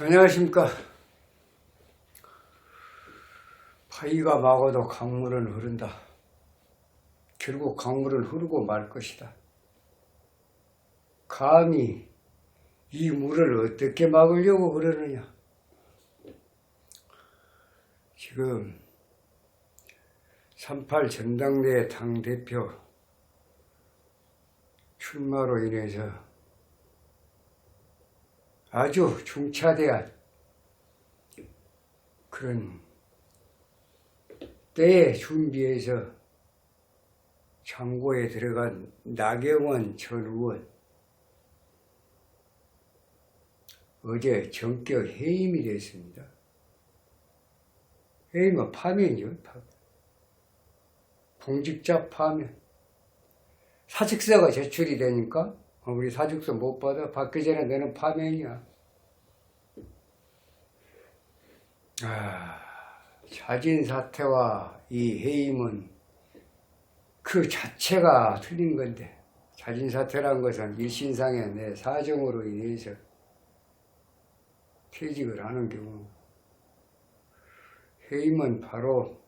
안녕하십니까. 바위가 막아도 강물은 흐른다. 결국 강물은 흐르고 말 것이다. 감히 이 물을 어떻게 막으려고 그러느냐. 지금 3.8 전당대 당대표 출마로 인해서 아주 중차대한 그런 때에 준비해서 창고에 들어간 나경원 전 의원 어제 전격 해임이 됐습니다. 해임은 파면이요. 파면. 공직자 파면. 사직서가 제출이 되니까 우리 사직서 못 받아. 받기 전에 너는 파면이야. 자진 사퇴와 이 해임은 그 자체가 틀린 건데, 자진 사퇴란 것은 일신상의 내 사정으로 인해서 퇴직을 하는 경우, 해임은 바로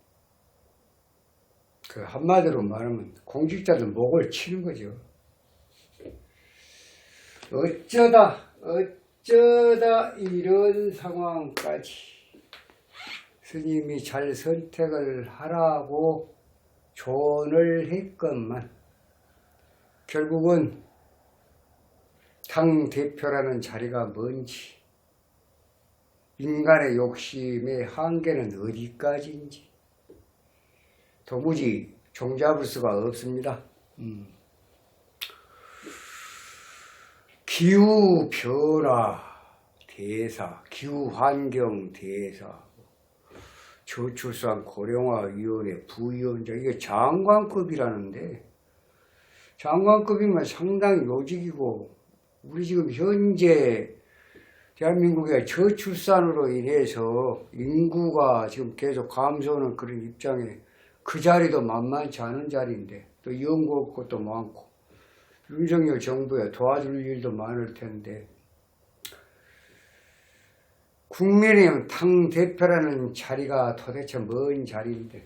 그 한마디로 말하면 공직자들 목을 치는 거죠. 어쩌다 이런 상황까지 스님이 잘 선택을 하라고 조언을 했건만 결국은 당대표라는 자리가 뭔지, 인간의 욕심의 한계는 어디까지인지 도무지 종잡을 수가 없습니다. 기후변화 대사, 기후환경 대사, 저출산 고령화위원회 부위원장, 이게 장관급이라는데, 장관급이면 상당히 요직이고, 우리 지금 현재 대한민국의 저출산으로 인해서 인구가 지금 계속 감소하는 그런 입장에 그 자리도 만만치 않은 자리인데, 또 연구할 것도 많고, 윤석열 정부에 도와줄 일도 많을 텐데, 국민의힘 당대표라는 자리가 도대체 뭔 자리인데,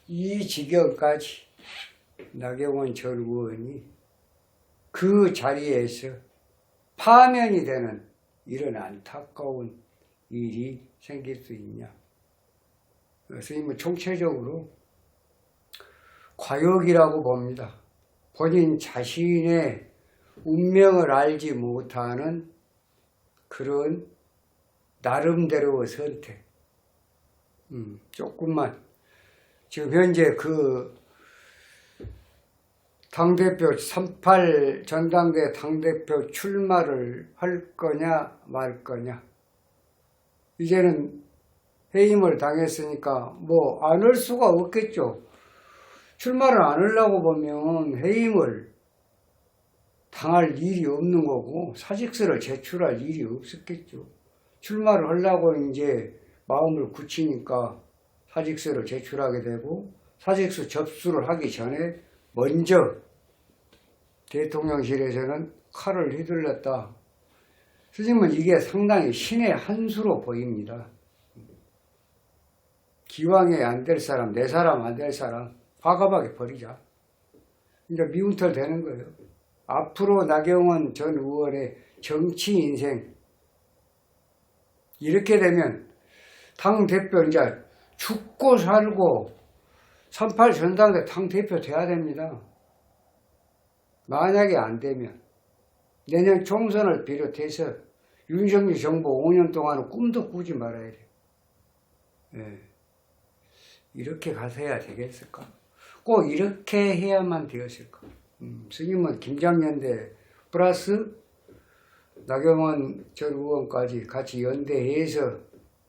이 지경까지 나경원 전 의원이 그 자리에서 파면이 되는 이런 안타까운 일이 생길 수 있냐. 스님은 총체적으로 과욕이라고 봅니다. 본인 자신의 운명을 알지 못하는 그런 나름대로의 선택. 조금만 지금 현재 그 당대표 3.8 전당대 당대표 출마를 할 거냐 말 거냐. 이제는 해임을 당했으니까 뭐 안 할 수가 없겠죠. 출마를 안 하려고 보면 해임을 당할 일이 없는 거고 사직서를 제출할 일이 없었겠죠. 출마를 하려고 이제 마음을 굳히니까 사직서를 제출하게 되고, 사직서 접수를 하기 전에 먼저 대통령실에서는 칼을 휘둘렀다. 스님은 이게 상당히 신의 한 수로 보입니다. 기왕에 안 될 사람, 내 사람 안 될 사람 과감하게 버리자. 이제 미운털 되는 거예요. 앞으로 나경원 전 의원의 정치 인생, 이렇게 되면 당대표 이제 죽고 살고 3.8 전당대 당대표 돼야 됩니다. 만약에 안 되면 내년 총선을 비롯해서 윤석열 정부 5년 동안은 꿈도 꾸지 말아야 돼요. 네. 이렇게 가서야 되겠을까? 꼭 이렇게 해야만 되었을까? 스님은 김장연대 플러스 나경원 전 의원까지 같이 연대해서,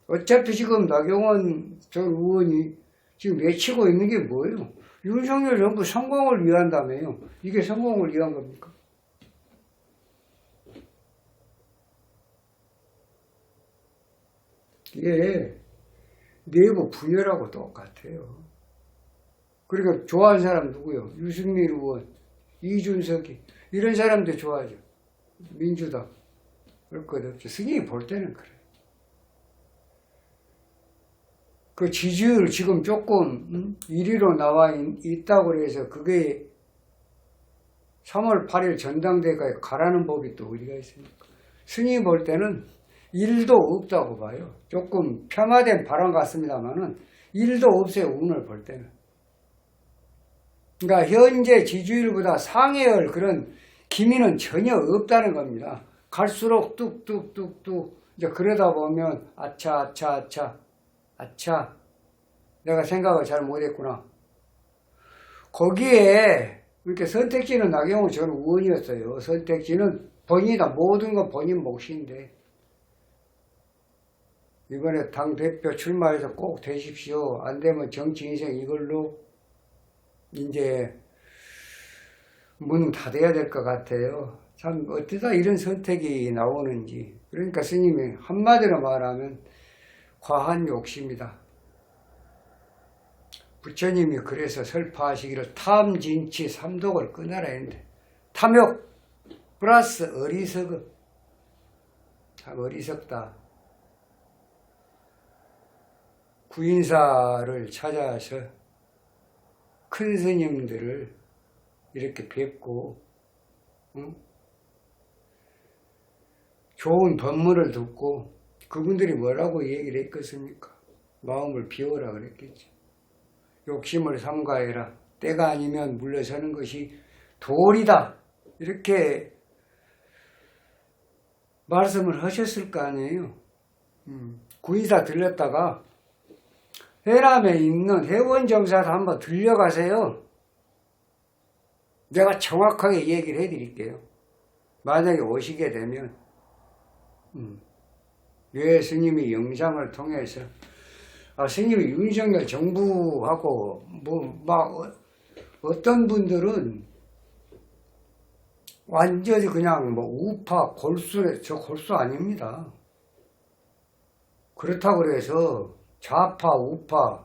어차피 지금 나경원 전 의원이 지금 외치고 있는 게 뭐예요? 윤석열 정부 성공을 위한다며요. 이게 성공을 위한 겁니까? 이게 내부 분열하고 똑같아요. 그러니까 좋아하는 사람 누구요? 유승민 의원, 이준석이, 이런 사람들 좋아하죠. 민주당. 그럴 것 없죠. 스님이 볼 때는 그래. 그 지지율 지금 조금 1위로 나와 있다고 그래서 그게 3월 8일 전당대회에 가라는 법이 또 어디가 있습니까? 스님이 볼 때는 1도 없다고 봐요. 조금 폄하된 발언 같습니다만은 1도 없어요. 운을 볼 때는. 그러니까 현재 지지율보다 상회할 그런 기미는 전혀 없다는 겁니다. 갈수록 뚝뚝뚝뚝 이제 그러다 보면 아차 내가 생각을 잘 못했구나. 거기에 이렇게 선택지는 나경원 전 의원이었어요. 선택지는 본인이다. 모든 건 본인 몫인데 이번에 당대표 출마해서 꼭 되십시오. 안 되면 정치 인생 이걸로 이제 문 닫아야 될 것 같아요. 참 어쩌다 이런 선택이 나오는지. 그러니까 스님이 한마디로 말하면 과한 욕심이다. 부처님이 그래서 설파하시기를 탐진치 삼독을 끊어라 했는데 탐욕 플러스 어리석음. 참 어리석다. 구인사를 찾아서 큰 스님들을 이렇게 뵙고 좋은 법문을 듣고 그분들이 뭐라고 얘기를 했겠습니까? 마음을 비워라 그랬겠지. 욕심을 삼가해라. 때가 아니면 물러서는 것이 도리다. 이렇게 말씀을 하셨을 거 아니에요. 구인사 들렸다가 해남에 있는 해원정사도 한번 들려가세요. 내가 정확하게 얘기를 해드릴게요. 만약에 오시게 되면 왜 스님이 영상을 통해서 스님이 윤석열 정부하고 어떤 분들은 완전히 그냥 우파 저 골수 아닙니다. 그렇다고 해서 좌파 우파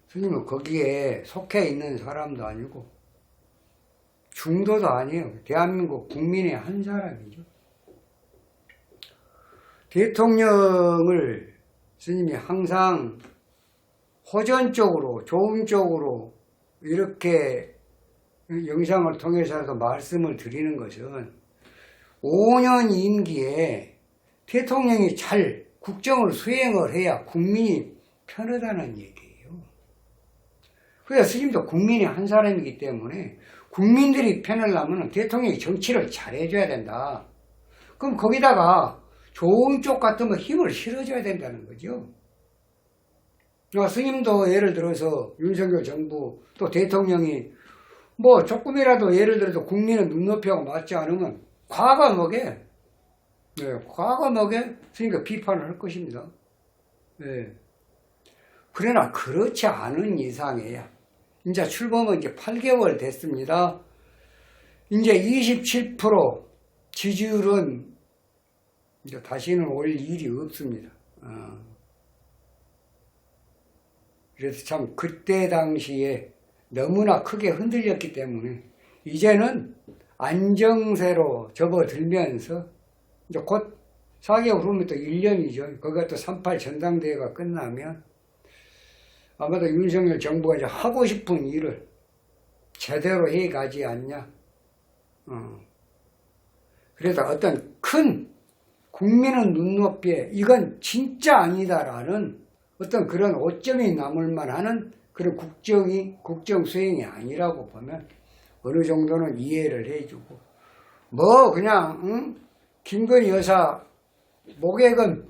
스님은 거기에 속해 있는 사람도 아니고 중도도 아니에요. 대한민국 국민의 한 사람이죠. 대통령을 스님이 항상 호전적으로 좋은 쪽으로 이렇게 영상을 통해서 말씀을 드리는 것은 5년 임기에 대통령이 잘 국정을 수행을 해야 국민이 편하다는 얘기예요. 그래서 스님도 국민의 한 사람이기 때문에 국민들이 편하려면 대통령이 정치를 잘해줘야 된다. 그럼 거기다가 좋은 쪽 같으면 힘을 실어줘야 된다는 거죠. 스님도 예를 들어서 윤석열 정부 또 대통령이 조금이라도 예를 들어서 국민의 눈높이하고 맞지 않으면 과감하게 스님과 비판을 할 것입니다. 네. 그러나 그렇지 않은 이상에야 이제 출범은 이제 8개월 됐습니다. 이제 27% 지지율은 이제 다시는 올 일이 없습니다. 그래서 참 그때 당시에 너무나 크게 흔들렸기 때문에 이제는 안정세로 접어들면서 이제 곧 4개월 후면 또 1년이죠. 거기가 또 3.8 전당대회가 끝나면 아마도 윤석열 정부가 이제 하고 싶은 일을 제대로 해가지 않냐. 그래서 어떤 큰 국민의 눈높이에 이건 진짜 아니다라는 어떤 그런 오점이 남을 만한 그런 국정 수행이 아니라고 보면 어느 정도는 이해를 해주고 그냥 김건희 여사 목액은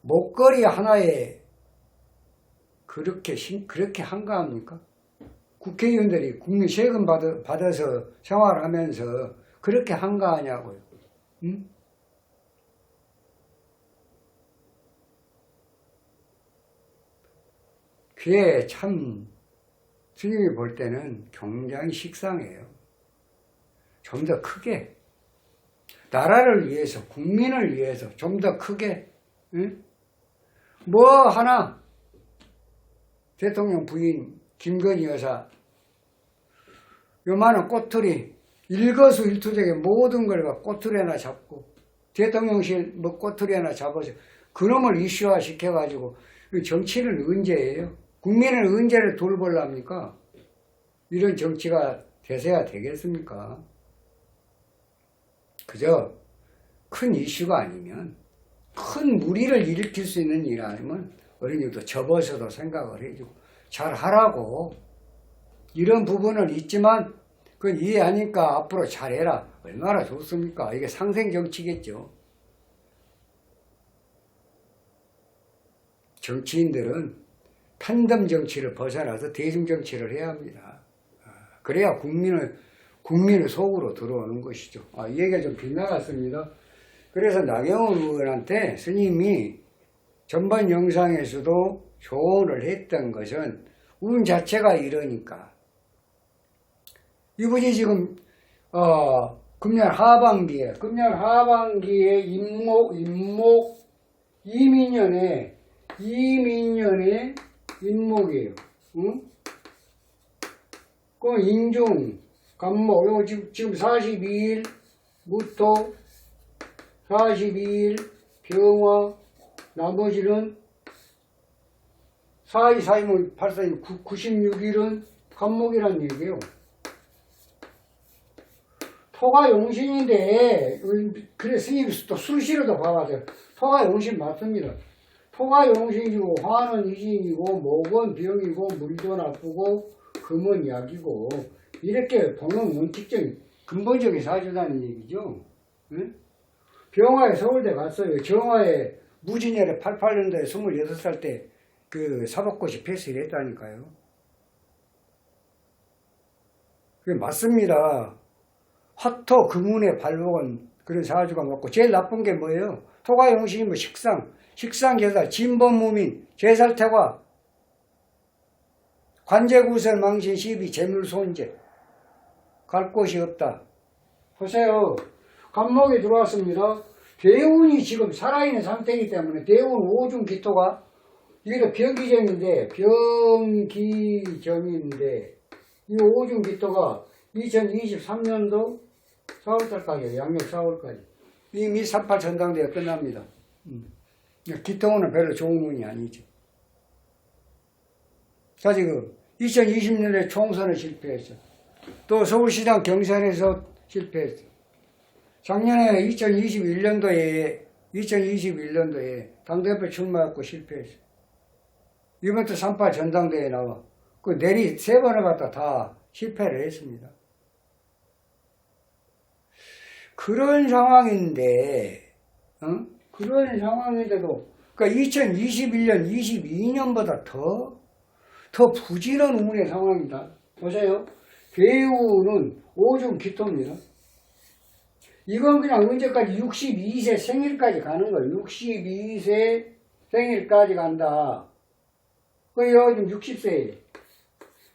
목걸이 하나에 그렇게 한가합니까? 국회의원들이 국민 세금 받아서 생활하면서 그렇게 한가하냐고요. 그게 참 스님이 볼 때는 굉장히 식상해요. 좀 더 크게 나라를 위해서 국민을 위해서 좀 더 크게 하나 대통령 부인 김건희 여사 요만한 꼬투리 일거수일투족의 모든 걸 꼬투리 하나 잡고 대통령실 뭐 꼬투리 하나 잡아서 그놈을 이슈화 시켜가지고 정치는 언제예요? 국민을 언제를 돌보려합니까? 이런 정치가 되셔야 되겠습니까? 그저 큰 이슈가 아니면 큰 무리를 일으킬 수 있는 일 아니면 어린이도 접어서도 생각을 해주고 잘 하라고 이런 부분은 있지만 그건 이해하니까 앞으로 잘해라. 얼마나 좋습니까? 이게 상생 정치겠죠. 정치인들은 편덤 정치를 벗어나서 대중 정치를 해야 합니다. 그래야 국민의 속으로 들어오는 것이죠. 이 얘기가 좀 빗나갔습니다. 그래서 나경원 의원한테 스님이 전번 영상에서도 조언을 했던 것은 운 자체가 이러니까 이분이 지금 금년 하반기에 이민년에 인목이에요. 응? 그 인중 간목 요거 지금 42일부터 42일 병화 나머지는 4242면 84, 96일은 간목이란 얘기예요. 토가 용신인데 그래 스님이 또 술시로도 봐봤어요. 토가 용신 맞습니다. 토가 용신이고 화는 이신이고 목은 병이고 물도 나쁘고 금은 약이고 이렇게 보면 원칙적인 근본적인 사주라는 얘기죠. 응? 병화에 서울대 갔어요. 정화에 무진열에 88년도에 26살 때 그 사법고시 패스를 했다니까요. 그게 맞습니다. 화토 금운의 발목은 그런 사주가 맞고 제일 나쁜 게 뭐예요? 토가 용신이 뭐 식상제사, 진범무민, 제살태과, 관제구설, 망신, 시비, 재물손재 갈 곳이 없다. 보세요. 간목이 들어왔습니다. 대운이 지금 살아있는 상태이기 때문에 대운 오중기토가 이게 병기정인데 이 오중기토가 2023년도 4월달까지예요. 양력 4월까지. 이미 38 전당대회 끝납니다. 기토운은 별로 좋은 운이 아니죠. 자, 지금 2020년에 총선에 실패했죠. 또 서울시장 경선에서 실패했죠. 작년에 2021년도에 당대표 출마했고 실패했어요. 이번 또 38 전당대회에 나와. 그 내리 3번을 갖다 다 실패를 했습니다. 그런 상황인데, 그런 상황인데도, 그러니까 2021년, 22년보다 더 부지런 운의 상황이다. 보세요. 배우는 오중 기토입니다. 이건 그냥 언제까지 62세 생일까지 가는 거예요. 62세 생일까지 간다. 그래요, 지금 60세예요.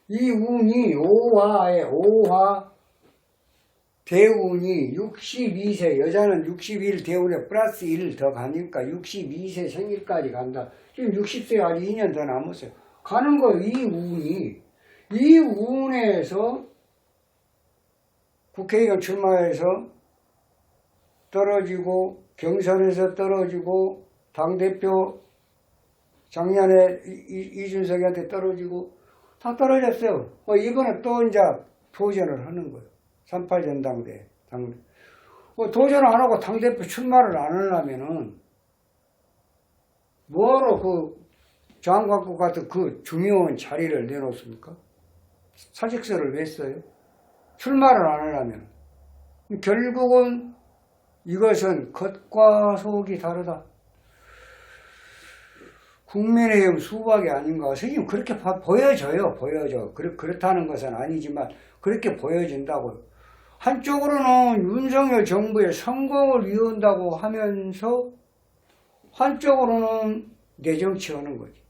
이 운이 오화 대운이 62세, 여자는 61 대운에 플러스 1을 더 가니까 62세 생일까지 간다. 지금 60세 아직 2년 더 남았어요. 가는 거예요, 이 운에서 국회의원 출마해서 떨어지고, 경선에서 떨어지고, 당대표 작년에 이준석이한테 떨어지고, 다 떨어졌어요. 이번에 또 이제 도전을 하는 거예요. 38 전당대. 도전을 안 하고 당대표 출마를 안 하려면은, 뭐하러 그 장관국 같은 그 중요한 자리를 내놓습니까? 사직서를 왜 써요? 출마를 안 하려면. 결국은 이것은 겉과 속이 다르다. 국민의힘 수박이 아닌가. 선생님 그렇게 보여져요. 그렇다는 것은 아니지만 그렇게 보여진다고요. 한쪽으로는 윤석열 정부의 성공을 위한다고 하면서 한쪽으로는 내정치하는 거지.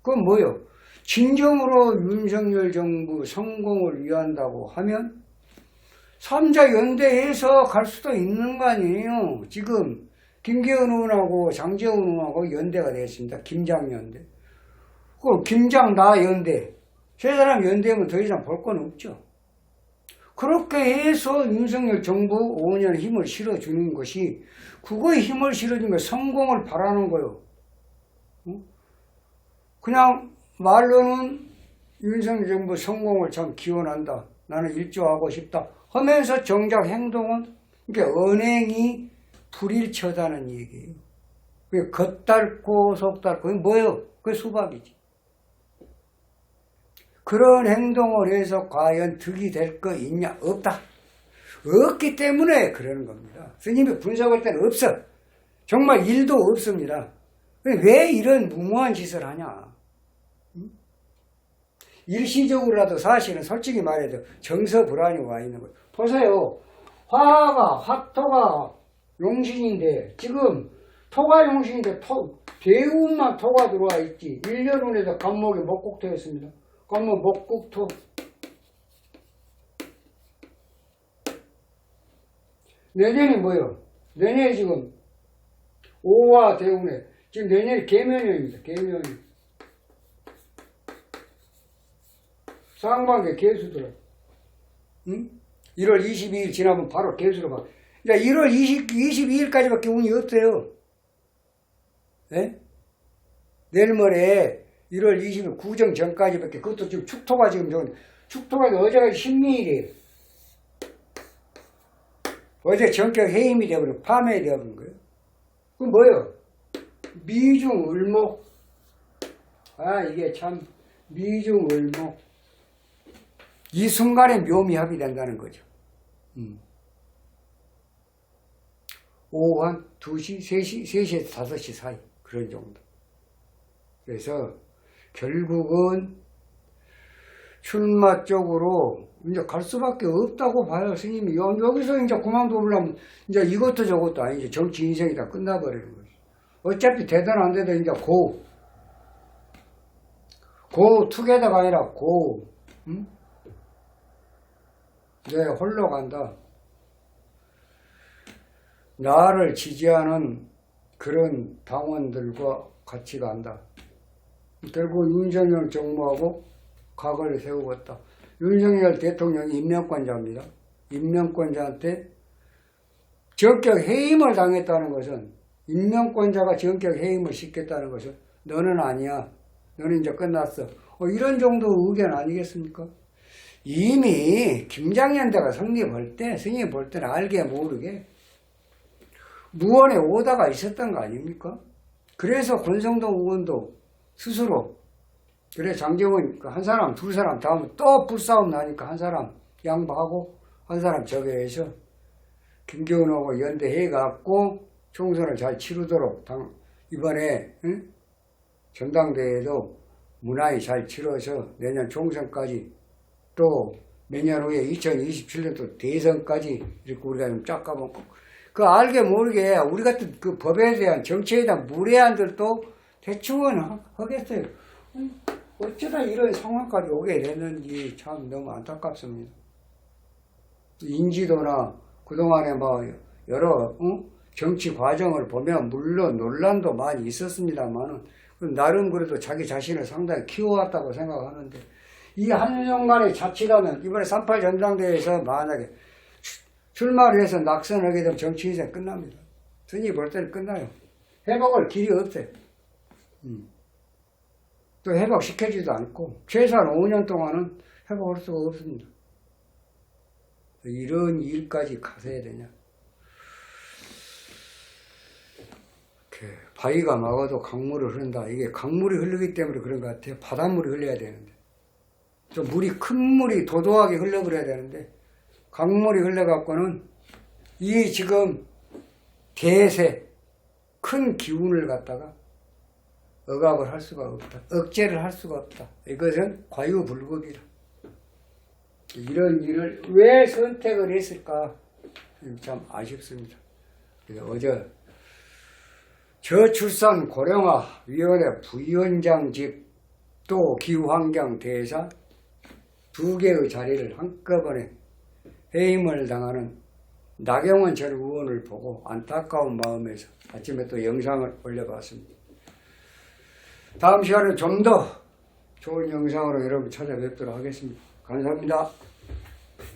그건 뭐예요? 진정으로 윤석열 정부 성공을 위한다고 하면 3자 연대해서 갈 수도 있는 거 아니에요. 지금 김기현 의원하고 장제원 의원하고 연대가 되었습니다. 김장연대. 그 김장 나 연대. 세 사람 연대하면 더 이상 볼 건 없죠. 그렇게 해서 윤석열 정부 5년 힘을 실어주는 것이, 그거에 힘을 실어주는 게 성공을 바라는 거예요. 그냥 말로는 윤석열 정부 성공을 참 기원한다, 나는 일조하고 싶다 하면서 정작 행동은 이게 언행이 불일처다는 얘기예요. 그게 겉닳고 속닳고, 그게 뭐예요? 그게 수박이지. 그런 행동을 해서 과연 득이 될 거 있냐? 없다. 없기 때문에 그러는 겁니다. 스님이 분석할 때는 없어. 정말 일도 없습니다. 왜 이런 무모한 짓을 하냐? 일시적으로라도 사실은 솔직히 말해도 정서불안이 와 있는 거예요. 보세요. 화토가 용신인데, 지금 토가 용신인데 대운만 토가 들어와 있지. 1년 후에도 간목이 목국토였습니다. 간목 목국토. 내년이 뭐예요? 내년이 지금 오화 대운에, 지금 내년이 계면년입니다. 계면년. 상반기 개수들어. 응? 1월 22일 지나면 바로 개수로 봐. 이제 1월 22일까지밖에 운이 없어요. 네? 내일 모레 1월 20일 구정 전까지밖에, 그것도 지금 축토가 지금 축토가 어제가 신미일이에요. 어제 전격 해임이 되어버리고 파멸이 되어버린 거예요. 그럼 뭐예요? 미중을목. 아, 이게 참 미중을목. 이 순간에 묘미합이 된다는 거죠. 오후 한 2시, 3시에서 5시 사이, 그런 정도. 그래서 결국은 출마 쪽으로 이제 갈 수밖에 없다고 봐요, 스님이. 여기서 이제 그만두려면 이제 이것도 저것도 아니죠. 정치 인생이 다 끝나버리는 거죠. 어차피 되든 안 되든 이제 고 투게더가 아니라 네, 홀로 간다. 나를 지지하는 그런 당원들과 같이 간다. 결국 윤석열 정부하고 각을 세우겠다. 윤석열 대통령이 임명권자입니다. 임명권자한테 전격 해임을 당했다는 것은, 임명권자가 전격 해임을 시켰다는 것은 너는 아니야, 너는 이제 끝났어, 이런 정도 의견 아니겠습니까? 이미 김장연대가 성립할 때, 스님이 볼 때는 알게 모르게 무언의 오다가 있었던 거 아닙니까? 그래서 권성동 의원도 스스로, 그래 장정은 한 사람, 두 사람 다음에 또 불싸움 나니까 한 사람 양보하고 한 사람 저기해서 김기훈하고 연대해갖고 총선을 잘 치르도록, 이번에 전당대회도 무난히 잘 치러서 내년 총선까지, 또 몇 년 후에 2027년도 대선까지 이렇게 우리가 좀 쫙가먹고, 그 알게 모르게 우리 같은 그 법에 대한, 정치에 대한 무례한들도 대충은 하겠어요. 어쩌다 이런 상황까지 오게 됐는지 참 너무 안타깝습니다. 인지도나 그동안에 뭐 여러 정치 과정을 보면 물론 논란도 많이 있었습니다만은 나름 그래도 자기 자신을 상당히 키워왔다고 생각하는데, 이 한순간에 자칫하면 이번에 3.8 전당대회에서 만약에 출마를 해서 낙선하게 되면 정치 인생 끝납니다. 스님이 볼 때는 끝나요. 회복할 길이 없어요. 또 회복시켜지도 않고 최소한 5년 동안은 회복할 수가 없습니다. 이런 일까지 가서야 되냐. 바위가 막아도 강물을 흐른다. 이게 강물이 흐르기 때문에 그런 것 같아요. 바닷물이 흘러야 되는데, 좀 큰 물이 도도하게 흘러버려야 되는데 강물이 흘러갖고는 이 지금 대세, 큰 기운을 갖다가 억압을 할 수가 없다. 억제를 할 수가 없다. 이것은 과유불급이다. 이런 일을 왜 선택을 했을까? 참 아쉽습니다. 그래서 어제 저출산 고령화 위원회 부위원장직 또 기후환경 대사 2개의 자리를 한꺼번에 해임을 당하는 나경원 전 의원을 보고 안타까운 마음에서 아침에 또 영상을 올려봤습니다. 다음 시간에 좀 더 좋은 영상으로 여러분 찾아뵙도록 하겠습니다. 감사합니다.